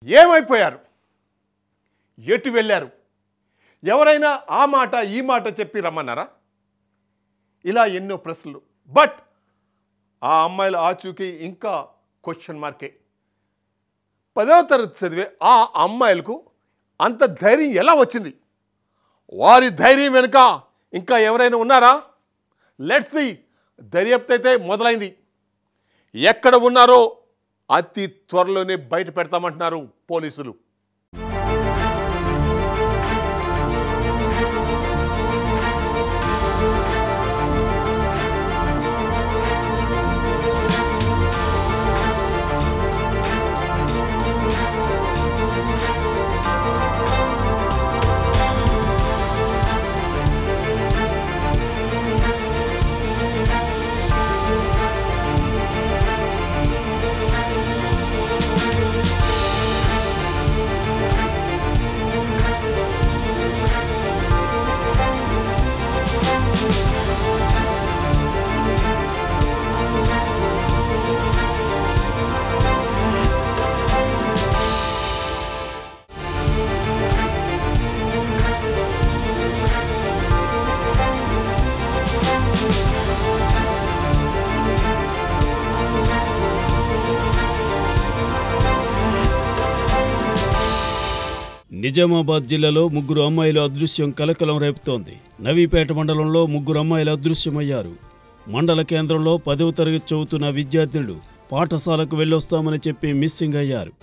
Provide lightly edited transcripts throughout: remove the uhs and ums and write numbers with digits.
ఏమైపోయారు? ఎటు వెళ్ళారు? ఎవరైనా ఆ మాట ఈ మాట చెప్పి రమ్మన్నారా? ఇలా ఎన్నో ప్రశ్నలు. బట్ ఆ అమ్మాయిల ఆచూకీ ఇంకా క్వశ్చన్ మార్కే. 10వ తరగతి చదివే ఆ అమ్మాయిలకు అంత ధైర్యం ఎలా వచ్చింది? వారి ధైర్యం వెనుక ఇంకా ఎవరైనా ఉన్నారా? Let's see. దర్యాప్తు అయితే మొదలైంది. ఎక్కడ ఉన్నారో అతి త్వరలోనే బయట పెడతామంటున్నారు పోలీసులు. నిజామాబాద్ జిల్లాలో ముగ్గురు అమ్మాయిల అదృశ్యం కలకలం రేపుతోంది. నవీపేట మండలంలో ముగ్గురు అమ్మాయిలు అదృశ్యమయ్యారు. మండల కేంద్రంలో 10వ తరగతి చదువుతున్న విద్యార్థినులు పాఠశాలకు వెళ్ళొస్తామని చెప్పి మిస్సింగ్ అయ్యారు.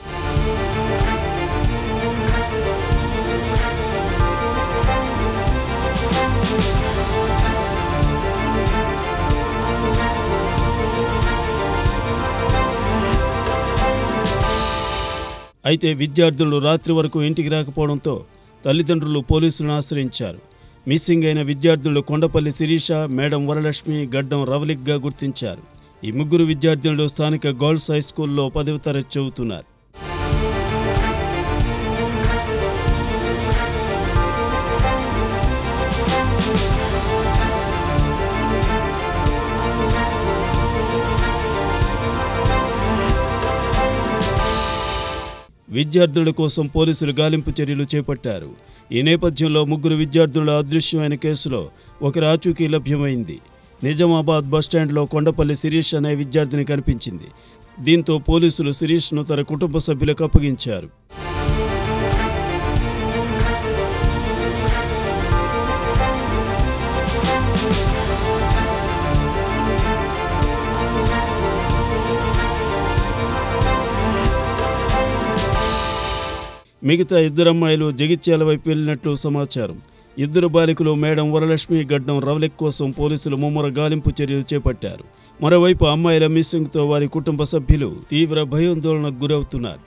అయితే విద్యార్థులు రాత్రి వరకు ఇంటికి రాకపోవడంతో తల్లిదండ్రులు పోలీసులను ఆశ్రయించారు. మిస్సింగ్ అయిన విద్యార్థులు కొండపల్లి శిరీష, మేడం వరలక్ష్మి, గడ్డం రవలిక్గా గుర్తించారు. ఈ ముగ్గురు విద్యార్థులు స్థానిక గర్ల్స్ హై స్కూల్లో 10వ తరగతి చదువుతున్నారు. విద్యార్థుల కోసం పోలీసులు గాలింపు చర్యలు చేపట్టారు. ఈ నేపథ్యంలో ముగ్గురు విద్యార్థుల అదృశ్యమైన కేసులో ఒకరి ఆచూకీ లభ్యమైంది. నిజామాబాద్ బస్టాండ్లో కొండపల్లి శిరీష్ అనే విద్యార్థిని కనిపించింది. దీంతో పోలీసులు శిరీష్ను తన కుటుంబ సభ్యులకు అప్పగించారు. మిగతా ఇద్దరు అమ్మాయిలు జగిత్యాల వైపు వెళ్ళినట్లు సమాచారం. ఇద్దరు బాలికలు మేడం వరలక్ష్మి, గడ్డం రవలిక్ కోసం పోలీసులు ముమ్మర గాలింపు చర్యలు చేపట్టారు. మరోవైపు అమ్మాయిల మిస్సింగ్తో వారి కుటుంబ సభ్యులు తీవ్ర భయాందోళనకు గురవుతున్నారు.